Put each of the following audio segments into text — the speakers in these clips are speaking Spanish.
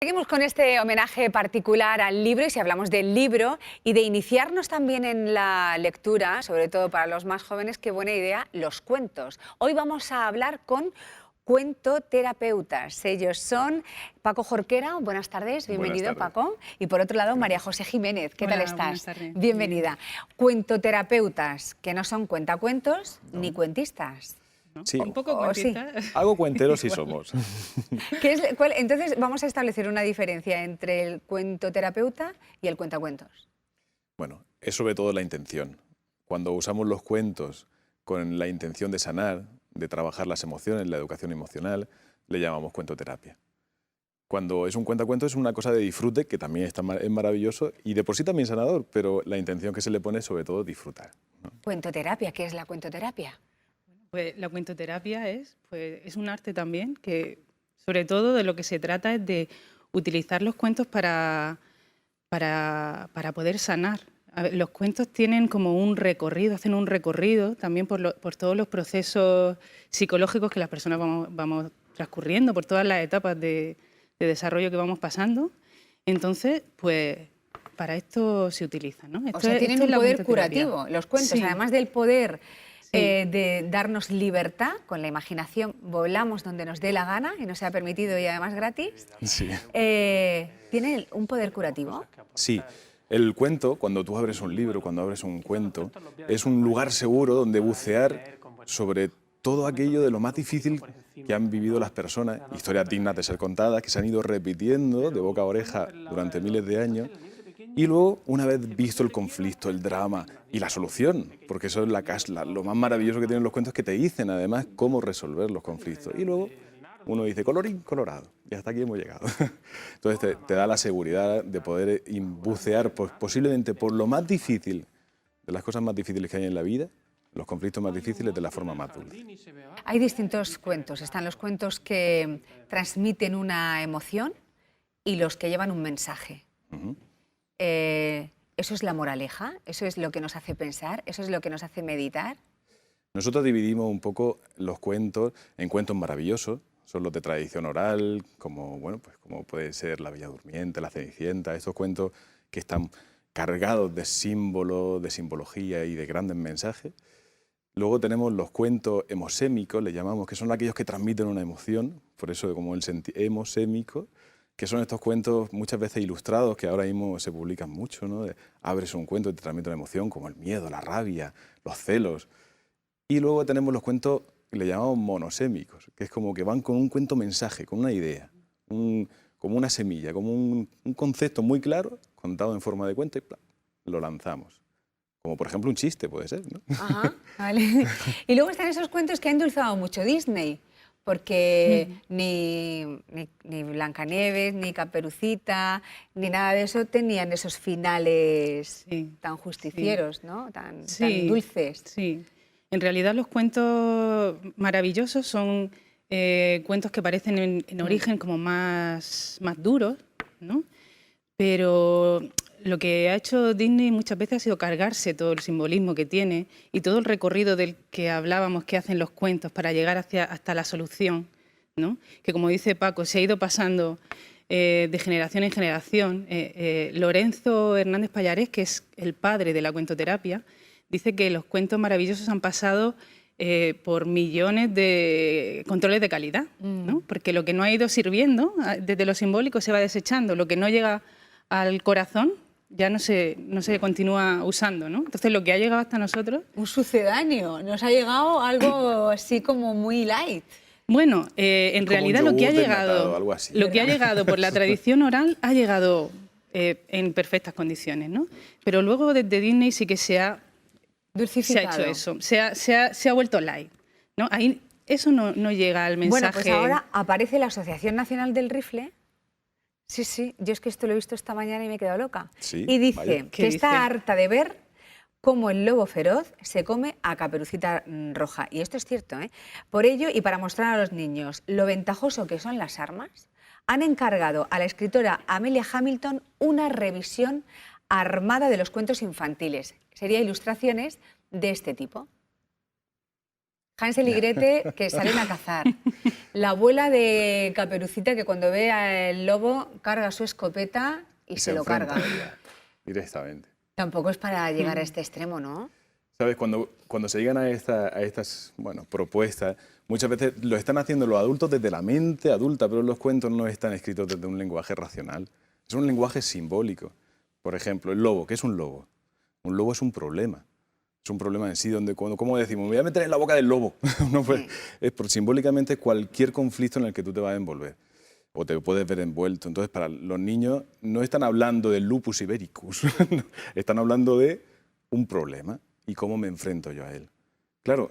Seguimos con este homenaje particular al libro, y si hablamos del libro y de iniciarnos también en la lectura, sobre todo para los más jóvenes, qué buena idea, los cuentos. Hoy vamos a hablar con cuentoterapeutas. Ellos son Paco Jorquera, buenas tardes, bienvenido. Buenas tardes. Paco. Y por otro lado, María José Jiménez, ¿qué tal Hola, estás? buenas tardes. Bienvenida. Cuentoterapeutas, que no son cuentacuentos ni cuentistas. ¿No? Sí. Un poco Oh, sí. cuentista. Algo cuenteros sí somos. Entonces vamos a establecer una diferencia entre el cuentoterapeuta y el cuentacuentos. Bueno, es sobre todo la intención. Cuando usamos los cuentos con la intención de sanar, de trabajar las emociones, la educación emocional, le llamamos cuentoterapia. Cuando es un cuentacuentos es una cosa de disfrute, que también es maravilloso y de por sí también sanador, pero la intención que se le pone es sobre todo disfrutar, ¿no? Cuentoterapia, ¿qué es la cuentoterapia? Pues la cuentoterapia es un arte también que, sobre todo, de lo que se trata es de utilizar los cuentos para poder sanar. A ver, los cuentos tienen como un recorrido, hacen un recorrido también por todos los procesos psicológicos que las personas vamos transcurriendo, por todas las etapas de desarrollo que vamos pasando. Entonces, pues para esto se utiliza, ¿no? O sea, tienen un poder curativo, los cuentos, Sí. además del poder Sí. de darnos libertad, con la imaginación volamos donde nos dé la gana y nos sea permitido y además gratis, Sí. ¿tiene un poder curativo? Sí. El cuento, cuando tú abres un libro, cuando abres un cuento, es un lugar seguro donde bucear sobre todo aquello de lo más difícil que han vivido las personas, historias dignas de ser contadas, que se han ido repitiendo de boca a oreja durante miles de años. Y luego, una vez visto el conflicto, el drama y la solución, porque eso es lo más maravilloso que tienen los cuentos, que te dicen además cómo resolver los conflictos. Y luego uno dice, colorín colorado, y hasta aquí hemos llegado. Entonces te da la seguridad de poder bucear posiblemente por lo más difícil, de las cosas más difíciles que hay en la vida, los conflictos más difíciles, de la forma más dulce. Hay distintos cuentos. Están los cuentos que transmiten una emoción y los que llevan un mensaje. Ujú. ¿Eso es la moraleja? ¿Eso es lo que nos hace pensar? ¿Eso es lo que nos hace meditar? Nosotros dividimos un poco los cuentos en cuentos maravillosos, son los de tradición oral, como, bueno, pues como puede ser La Bella Durmiente, La Cenicienta, estos cuentos que están cargados de símbolos, de simbología y de grandes mensajes. Luego tenemos los cuentos hemosémicos, le llamamos, que son aquellos que transmiten una emoción, por eso como el hemosémico, que son estos cuentos muchas veces ilustrados, que ahora mismo se publican mucho, ¿no? Abres un cuento y te transmite una emoción, como el miedo, la rabia, los celos. Y luego tenemos los cuentos que le llamamos monosémicos, que es como que van con un cuento mensaje, con una idea, como una semilla, como un concepto muy claro, contado en forma de cuento y ¡plá!, lo lanzamos. Como por ejemplo un chiste puede ser, ¿no? Ajá, vale. Y luego están esos cuentos que ha endulzado mucho Disney, porque ni Blancanieves, ni Caperucita, ni nada de eso tenían esos finales Sí, tan justicieros, ¿no? Tan sí, dulces. sí. En realidad los cuentos maravillosos son cuentos que parecen en origen como más duros, ¿no? Pero lo que ha hecho Disney muchas veces ha sido cargarse todo el simbolismo que tiene y todo el recorrido del que hablábamos que hacen los cuentos para llegar hasta la solución, ¿no? Que, como dice Paco, se ha ido pasando de generación en generación. Lorenzo Hernández Pallarés, que es el padre de la cuentoterapia, dice que los cuentos maravillosos han pasado por millones de controles de calidad, ¿no? Porque lo que no ha ido sirviendo desde lo simbólico se va desechando, lo que no llega al corazón ya no se continúa usando, ¿no? Entonces lo que ha llegado hasta nosotros... Un sucedáneo, nos ha llegado algo así como muy light. Bueno, en Como un realidad lo que ha yogur desnatado, llegado, algo así. lo que ha llegado por la tradición oral ha llegado en perfectas condiciones, ¿no? Pero luego desde Disney sí que se ha Dulcificado. hecho eso, se ha vuelto light, ¿no? Ahí eso no llega al mensaje. Bueno, pues ahora aparece la Asociación Nacional del Rifle. Sí, sí, yo es que esto lo he visto esta mañana y me he quedado loca. Sí, Y dice vaya. que ¿Qué está dice? harta de ver cómo el lobo feroz se come a Caperucita Roja. Y esto es cierto, ¿eh? Por ello, y para mostrar a los niños lo ventajoso que son las armas, han encargado a la escritora Amelia Hamilton una revisión armada de los cuentos infantiles. Sería ilustraciones de este tipo. Hansel y Gretel que salen a cazar. La abuela de Caperucita que cuando ve al lobo carga su escopeta y se lo enfrenta carga. a ella, directamente. Tampoco es para llegar a este extremo, ¿no? ¿Sabes? Cuando se llegan a estas bueno, propuestas, muchas veces lo están haciendo los adultos desde la mente adulta, pero los cuentos no están escritos desde un lenguaje racional. Es un lenguaje simbólico. Por ejemplo, el lobo. ¿Qué es un lobo? Un lobo es un problema. Es un problema en sí, donde, ¿cómo decimos? Me voy a meter en la boca del lobo. No, pues, simbólicamente cualquier conflicto en el que tú te vas a envolver o te puedes ver envuelto. Entonces, para los niños no están hablando del lupus ibéricus, no, están hablando de un problema y cómo me enfrento yo a él. Claro,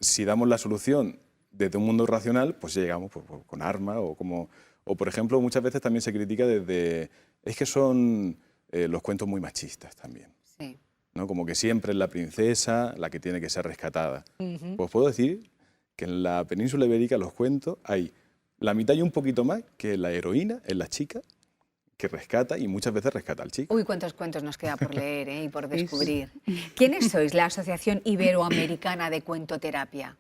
si damos la solución desde un mundo racional, pues llegamos con armas o, por ejemplo, muchas veces también se critica desde... Es que son los cuentos muy machistas también. Sí. ¿No? Como que siempre es la princesa la que tiene que ser rescatada. Pues puedo decir que en la península ibérica los cuentos hay la mitad y un poquito más que la heroína es la chica que rescata y muchas veces rescata al chico. Uy, cuántos cuentos nos queda por leer y por descubrir. ¿Quiénes sois la Asociación Iberoamericana de Cuentoterapia?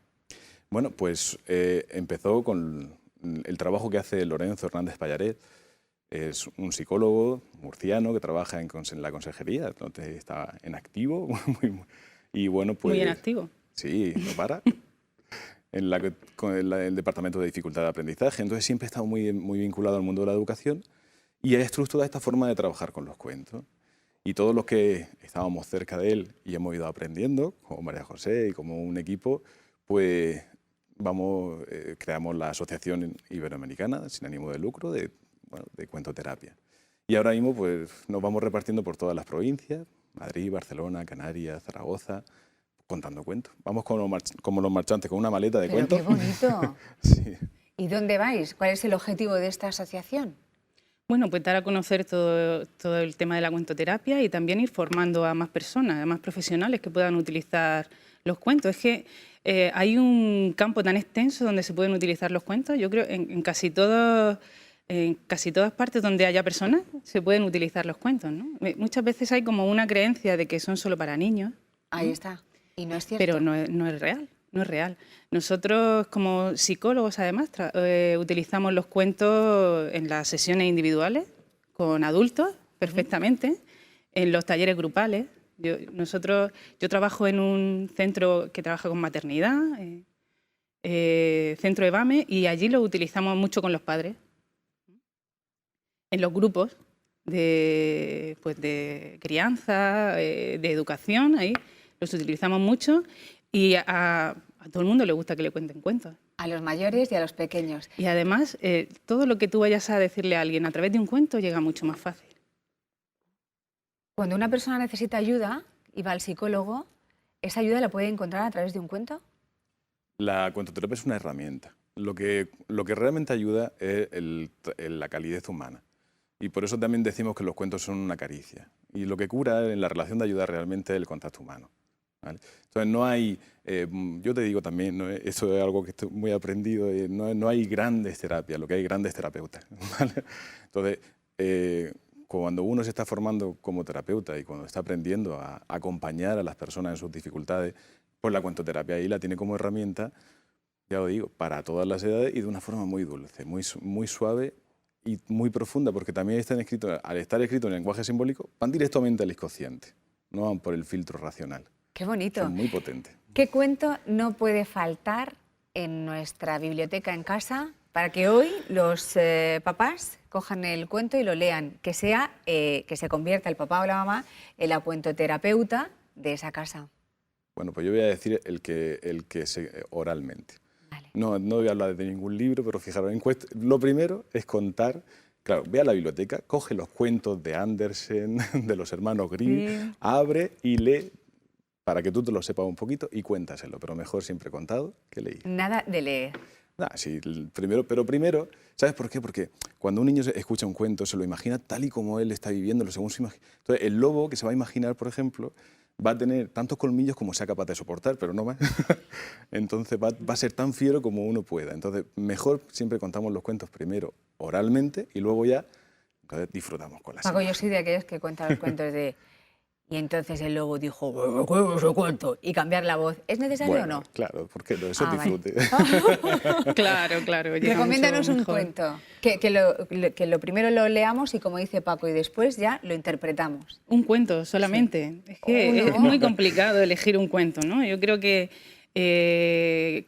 Bueno, pues empezó con el trabajo que hace Lorenzo Hernández Pallaret. Es un psicólogo murciano que trabaja en la consejería, entonces está en activo. Y bueno, pues, muy en activo. Sí, no para. Con el Departamento de Dificultad de Aprendizaje. Entonces siempre ha estado muy vinculado al mundo de la educación y ha estructurado esta forma de trabajar con los cuentos. Y todos los que estábamos cerca de él y hemos ido aprendiendo, como María José y como un equipo, pues creamos la Asociación Iberoamericana sin ánimo de lucro de cuentoterapia. Y ahora mismo pues, nos vamos repartiendo por todas las provincias, Madrid, Barcelona, Canarias, Zaragoza, contando cuentos. Vamos como los marchantes, con una maleta de cuentos. ¡Qué bonito! Sí. ¿Y dónde vais? ¿Cuál es el objetivo de esta asociación? Bueno, pues dar a conocer todo el tema de la cuentoterapia y también ir formando a más personas, a más profesionales que puedan utilizar los cuentos. Es que hay un campo tan extenso donde se pueden utilizar los cuentos. Yo creo en casi todas partes donde haya personas se pueden utilizar los cuentos, ¿no? Muchas veces hay como una creencia de que son solo para niños. Ahí está. Y no es cierto. Pero no es real. No es real. Nosotros, como psicólogos, además, utilizamos los cuentos en las sesiones individuales, con adultos, perfectamente, en los talleres grupales. Yo trabajo en un centro que trabaja con maternidad, centro EBAME, y allí lo utilizamos mucho con los padres. En los grupos de crianza, de educación, ahí los utilizamos mucho y a todo el mundo le gusta que le cuenten cuentos. A los mayores y a los pequeños. Y además, todo lo que tú vayas a decirle a alguien a través de un cuento llega mucho más fácil. Cuando una persona necesita ayuda y va al psicólogo, ¿esa ayuda la puede encontrar a través de un cuento? La cuentoterapia es una herramienta. Lo que realmente ayuda es la calidez humana. Y por eso también decimos que los cuentos son una caricia. Y lo que cura en la relación de ayuda realmente es el contacto humano. ¿Vale? Entonces no hay, yo te digo también, ¿no? Eso es algo que estoy muy aprendido, no hay grandes terapias, lo que hay grandes terapeutas. ¿Vale? Entonces, cuando uno se está formando como terapeuta y cuando está aprendiendo a acompañar a las personas en sus dificultades, pues la cuentoterapia ahí la tiene como herramienta, ya lo digo, para todas las edades y de una forma muy dulce, muy suave y muy profunda, porque también al estar escrito en lenguaje simbólico, van directamente al inconsciente, no van por el filtro racional. ¡Qué bonito! Son muy potentes. ¿Qué cuento no puede faltar en nuestra biblioteca en casa para que hoy los papás cojan el cuento y lo lean? Que se convierta el papá o la mamá en la cuentoterapeuta de esa casa. Bueno, pues yo voy a decir el que se oralmente. Vale. No voy a hablar de ningún libro, pero fijaros, lo primero es contar. Claro, ve a la biblioteca, coge los cuentos de Andersen, de los hermanos Grimm, abre y lee para que tú te lo sepas un poquito y cuéntaselo, pero mejor siempre contado que leído. Nada de leer. Sí, primero, ¿sabes por qué? Porque cuando un niño escucha un cuento se lo imagina tal y como él está viviéndolo, según su imaginación. Entonces, el lobo que se va a imaginar, por ejemplo, va a tener tantos colmillos como sea capaz de soportar, pero no más. Entonces va a ser tan fiero como uno pueda. Entonces, mejor siempre contamos los cuentos primero oralmente y luego ya disfrutamos con las Paco, yo imágenes. soy de aquellos que cuentan los cuentos de... Y entonces el lobo dijo, "Bueno, ¿qué no sé cuánto?", y cambiar la voz. ¿Es necesario Bueno, o no? claro, porque no, eso es Vale. disfrute. Claro, claro. llega Recomiéndanos mucho un mejor. cuento, que lo primero lo leamos y, como dice Paco, y después ya lo interpretamos. Un cuento solamente. Es que Uno. es muy complicado elegir un cuento, ¿no? Yo creo que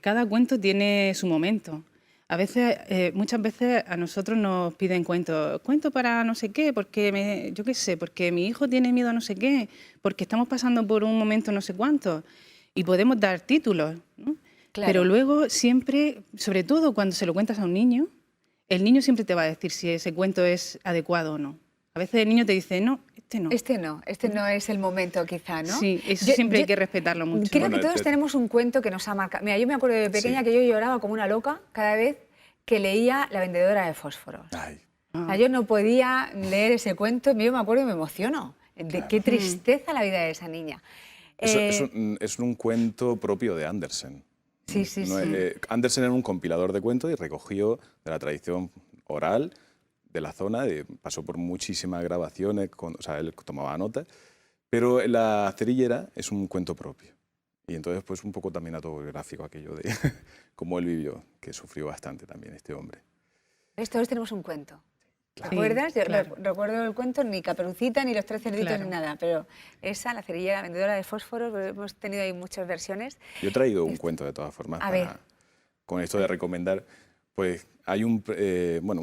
cada cuento tiene su momento. A veces, muchas veces a nosotros nos piden cuentos, cuento para no sé qué, porque yo qué sé, porque mi hijo tiene miedo a no sé qué, porque estamos pasando por un momento no sé cuánto. Y podemos dar títulos, ¿no? Claro. Pero luego siempre, sobre todo cuando se lo cuentas a un niño, el niño siempre te va a decir si ese cuento es adecuado o no. A veces el niño te dice, no, este no. Este no es el momento, quizá, ¿no? Sí, eso Yo- siempre hay yo que respetarlo mucho. Creo Bueno, que todos tenemos un cuento que nos ha marcado. Mira, yo me acuerdo de pequeña Sí. que yo lloraba como una loca cada vez que leía La vendedora de fósforos. Ay, O sea, yo no podía leer ese cuento, yo me acuerdo y me emociono. De qué tristeza la vida de esa niña. es un cuento propio de Andersen. Sí, sí, No, sí. Andersen era un compilador de cuentos y recogió de la tradición oral de la zona, pasó por muchísimas grabaciones, o sea, él tomaba notas, pero La cerillera es un cuento propio. Y entonces, pues un poco también autobiográfico aquello de cómo él vivió, que sufrió bastante también este hombre. Todos tenemos un cuento. Sí, ¿Recuerdas? Yo claro. recuerdo el cuento, ni Caperucita, ni Los Tres Cerditos, Claro. ni nada, pero esa, La cerillera, la vendedora de fósforos, hemos tenido ahí muchas versiones. Yo he traído un cuento de todas formas A ver. con esto de recomendar. Pues hay un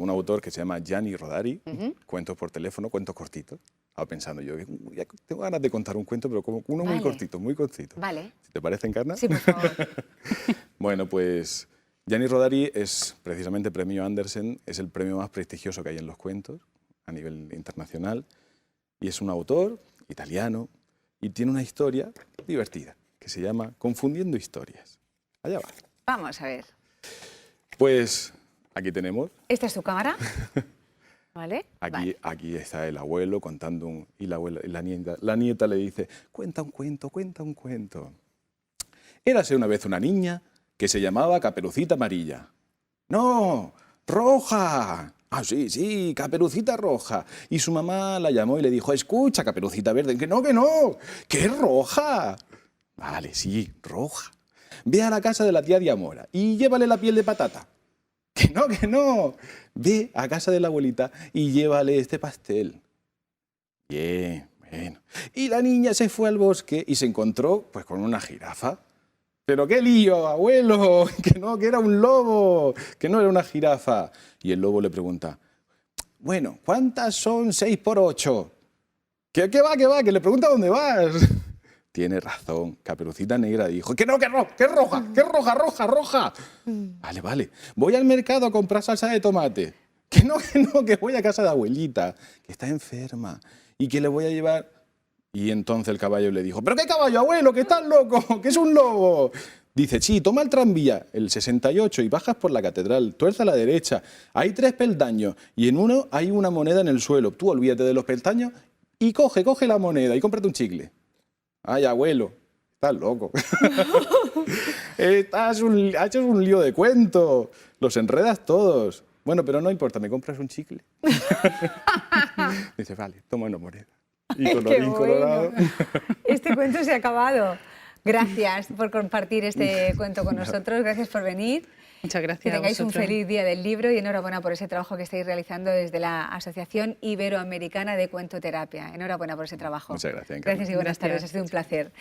autor que se llama Gianni Rodari, cuentos por teléfono, cuentos cortitos. Estaba pensando yo, ya tengo ganas de contar un cuento, pero como uno muy Vale. cortito, muy cortito. Vale. ¿Te parece, Encarna? Sí, por favor. Bueno, pues Gianni Rodari es precisamente premio Andersen, es el premio más prestigioso que hay en los cuentos a nivel internacional, y es un autor italiano y tiene una historia divertida que se llama Confundiendo historias. Allá va. Vamos a ver. Pues aquí tenemos, ¿Esta es tu cámara? ¿Vale? Vale. aquí está el abuelo contando y la nieta le dice, cuenta un cuento, cuenta un cuento. Érase una vez una niña que se llamaba Caperucita Amarilla. ¡No! ¡Roja! Ah, sí, sí, Caperucita Roja. Y su mamá la llamó y le dijo, escucha, Caperucita Verde, que no, que es roja. Vale, sí, roja. Ve a la casa de la tía Diamora y llévale la piel de patata. Que no. Ve a casa de la abuelita y llévale este pastel. Bien, bueno. Y la niña se fue al bosque y se encontró pues con una jirafa. ¡Pero qué lío, abuelo! Que no, que era un lobo, que no era una jirafa. Y el lobo le pregunta, bueno, ¿cuántas son 6 por 8? ¿Qué va, que le pregunta dónde vas? Tiene razón, Caperucita Negra dijo, que no, que roja, roja. Vale, voy al mercado a comprar salsa de tomate. Que no, que voy a casa de abuelita, que está enferma y que le voy a llevar... Y entonces el caballo le dijo, ¿pero qué caballo, abuelo, que estás loco, que es un lobo? Dice, sí, toma el tranvía, el 68, y bajas por la catedral, tuerza a la derecha, hay 3 peldaños, y en uno hay una moneda en el suelo. Tú olvídate de los peldaños y coge la moneda y cómprate un chicle. Ay, abuelo, estás loco. Has hecho un lío de cuento, los enredas todos. Bueno, pero no importa, ¿me compras un chicle? Dice, vale, toma una moneda. Y ¡Qué colorín bueno! colorado. Este cuento se ha acabado. Gracias por compartir este cuento con nosotros, gracias por venir. Muchas gracias. Que a tengáis un vosotros. feliz día del libro y enhorabuena por ese trabajo que estáis realizando desde la Asociación Iberoamericana de Cuentoterapia. Enhorabuena por ese trabajo. Muchas gracias, Encarna. Gracias y buenas Gracias. tardes, ha sido un placer.